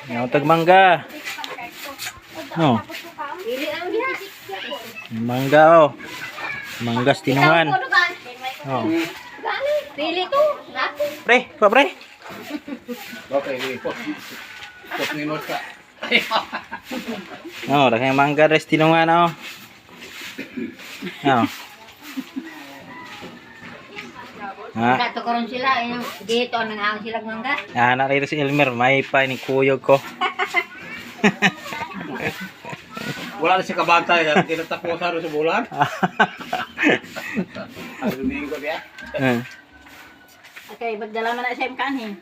Tag mangga. No. Mangga oh. Manggas tinungan. Oh. Pili to. Pre, pa pre. Okay, po. Pos minus ka. Oh, daghang mangga res tinungan oh. Oh. Ha? Kato karon sila dito nang sila mangga. Anak rito si Elmer, may pa ni kuyog ko. Wala na si kabantay kan kinatapusan sa bulan. Ang domingo dia. Okay, magdala man na sa kanhin.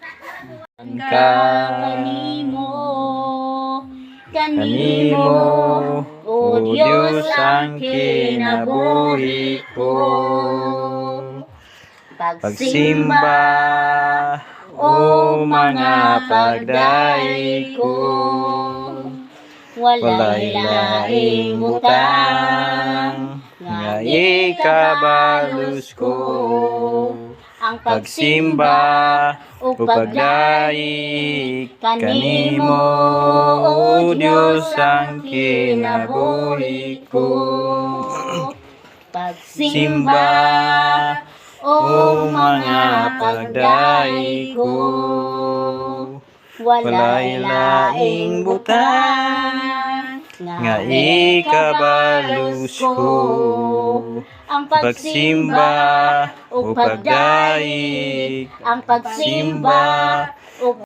Kanimo, o Diyos ang kinabuhi ko. Pagsimba, o mga pagdaig ko. Walay laing butang, nga ikabalus ko. Ang pagsimba o pagdaig kanimo, o Diyos ang kinabuhi ko. Pagsimba o mga pagdaig ko. Walay laing butang, nga ikabalus ko. Ang pagsimba o pagdaig, ang pagsimba o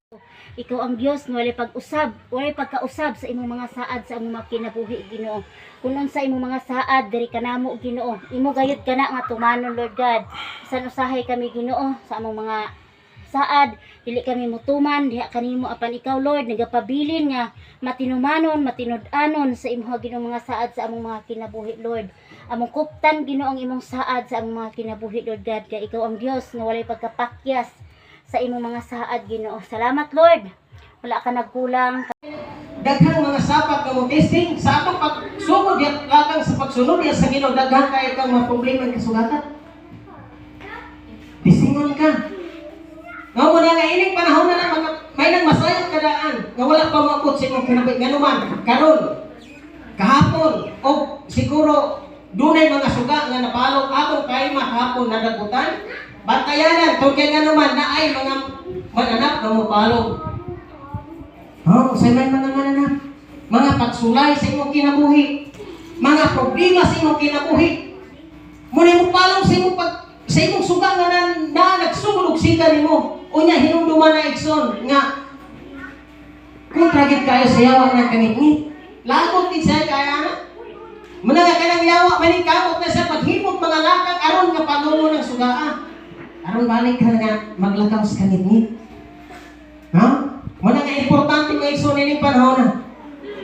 ikaw ang Dios nga walay pag-usab, walay pagkausab sa imong mga saad sa imong mga kinabuhi, Ginoo. Kunon sa imong mga saad diri kanamo, Ginoo. Imo gayud kana nga tumanon, Lord God. Bisan usahay kami, Ginoo, sa among mga saad, dili kami mutuman diha kanimo apan ikaw, Lord, nagapabilin nga matinumanon, matinud-anon sa imong Ginoo mga saad sa among mga kinabuhi, Lord. Among kuptan, Ginoo, ang imong saad sa among mga kinabuhi, Lord God, kay ikaw ang Dios nga walay pagkapakyas sa imong mga saad, Ginoo. Salamat, Lord. Wala ka nagkulang. Daghang mga sapat nga mo testing sa atong pagsugod yan latang sa pagsunod yan sa Ginoo, daghang kay kang mga problema nga sugatan. Tisingon ka. Nga mo na nga ining panahon na mga may nang masayang kadaan nga wala pa maabot sa imong kinabuhi nga naman karon kahapon o siguro dunay mga suga nga napalong atong kay mahapon nadagutan bantayanan tungod kay nga naman naay mga mananap nga mopalong. Sa may mga mananap, mga pagsulay sa imong kinabuhi, mga problema sa imong kinabuhi. Muna mo palong sa imong sa imong suga nga na nagsugod og sika nimo. Unya hinumduman na igsoon nga kung tragit kayo sa yawa ng kaningit. Lagot din siya kaya na. Muna nga kanang yawa manikabot na sa paghimot mga lakang aron nga panulo ng sugaa. Aron balik ka nga maglakaw sa kaningit. Muna nga importante mga igsoon nining panahon na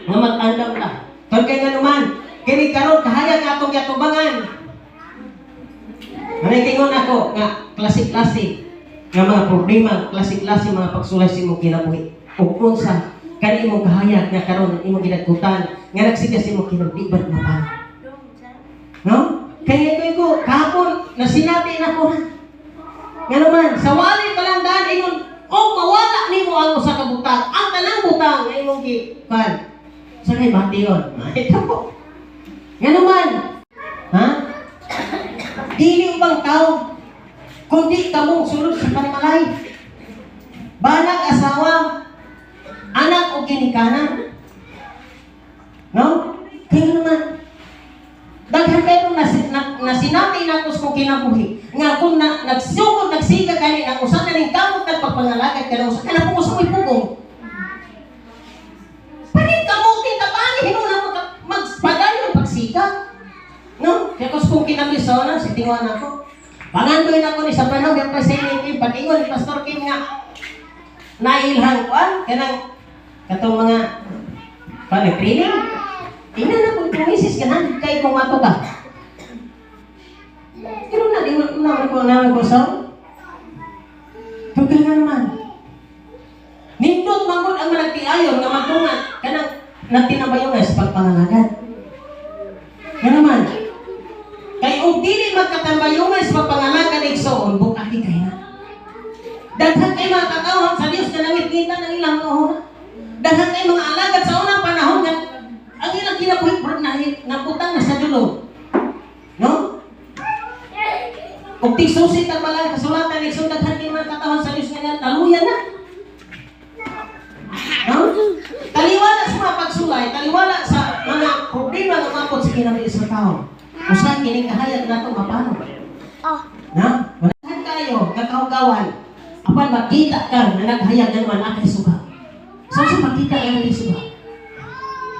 nga mag-andam ka. Tawag kayo nga naman kini karon kahayag atong yatubangan. Manitingon ako nga klasik-klasik nga mga problema, klasik-klasik mga pagsulay sa imong kinabuhi. Ug unsa kani imong kahayag nga karon imong ginagutan nga nagsigas imong kinabdibat na pa. No? Kaya ko kahapon na sinabi na ko. Nga naman sa wali palandan ingon mawala nimo ang usa ka butang, ang tanang butang nga imong gikan. Sa kay bation. Ito po. Nga naman. Dili ubang tao kundi kamong sulod sa panimalay. Banag asawa, anak o ginikanan. No? Kaya naman, daghan kayo na sinati na kung kinabuhi. Nga kung nagsugod, nagsiga kani, ang usan na rin kamot nagpapangalagad ka na usan, kaya po sa may pugong. Panin kamutin, tapani, hinuna magpadayo ng pagsiga. No? Kaya kung kinabisona, sitingan ako. Pangandoy na ko ni sa panahon yung pasinit patingon ni Pastor Kim nga nailhang kuan kanang katong mga pag-training. Tingnan na kung misis ka na kay kung ato ka. Pero na di na ko sa. Tugay nga naman. Nindot mangod ang managtiayon nga magtungan kanang nagtinabayo nga sa pagpangalagad. Nga naman. Kay og dili magkatambayungan sa pagpangalagad igsoon bukahi kay na. Daghan kay mga kakawhan sa Dios na nangit-ngitan ng ilang kahon. Daghan kay mga alagad sa unang panahon nga ang ilang kinabuhi bro na naputang na sa dulo. No? Kung tigsusit ang pala kasulatan ni daghan kay mga katawan sa Dios nga taluyan na. No? Taliwala sa mga pagsulay, taliwala sa mga problema nga mapot sa kinabuhi sa tao. Usa kini kahayag nato mapano. Na? Manahan kayo kakaugawan. Apan makita ka na naghayag naman akay suga. So sa makita ka na suga.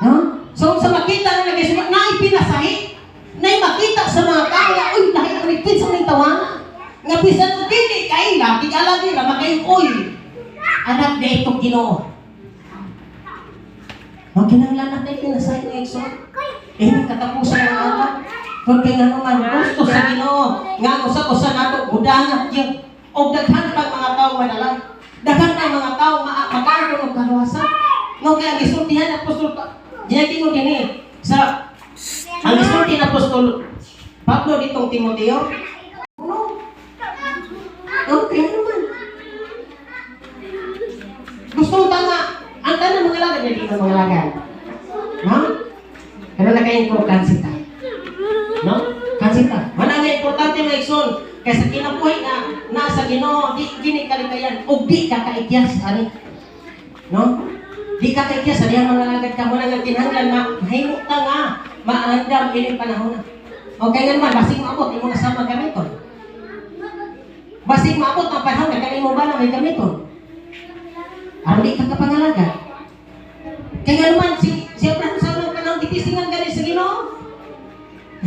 No? So sa makita na nagsuga, na ipinasahi, na makita sa mga tao, uy, dahil ang nagpit sa mga tawanan. Nga bisan mo dili kay la, tigalagi ra makay uy. Anak na itong Ginoo. Ang kinahanglan natin pinasahi na Exxon. Katapusan ng anak. Kung kaya naman gusto sa Ginoo, nga usa-usa nato udangat yung o daghan pang mga tao manalang. Daghan pang mga tao makaroon ng kaluwasan. No kaya gisultihan apostol ginaging din sa ang gisulti na apostol Pablo ditong Timoteo. No. Okay naman. Gusto tama ang tanang mga lagad na dito mga lagad. No? Pero naka-importansya ta. No? Kansita. Mana nga importante mga igsoon kaysa kinabuhi na nasa Ginoo di kini kalikayan ug di ka kaikyas ani. No? Di ka kaikyas ani ang mga lagad ka mo nga kinahanglan na mahimo ta nga maandam ini panahon. Okay nga naman basig maabot imo na sa gamiton. Basig maabot ang panahon na kanimo ba na may gamiton. Aron di ka kapangalaga. Kaya nga naman si Abraham sa mga panahon gitisingan gani sa Ginoo.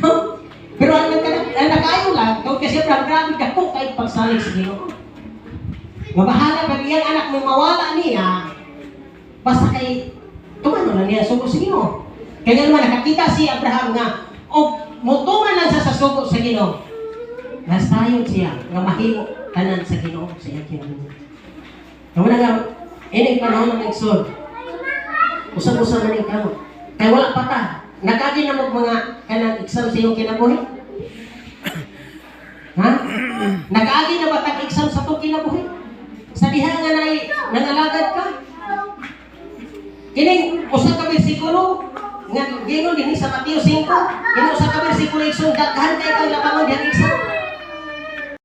No? Pero ang nakayo lang, kasi Abraham grabe ka kung kahit pagsalig sa Ginoo. Mabahala pag iyang anak may mawala niya, basta kay tumano lang niya sugo sa Ginoo. Kaya naman nakakita si Abraham nga, o mutungan lang sa sugo sa Ginoo. Nastayon siya, nga mahimo tanan sa Ginoo sa iyang kinabuhi. Naman nga, ini panahon ng Exod. Usap-usap na rin ka. Kaya wala pa ta. Nakagi na mo mga kanang exam sa iyong kinabuhi? Ha? Nakaagi na ba tag-exam sa itong kinabuhi? Sa diha nga nangalagad ka? Kining usa ka bersikulo nga gingon dinhi sa Mateo 5. Kining usa ka bersikulo igsoon daghan kay kang labangon diha exam.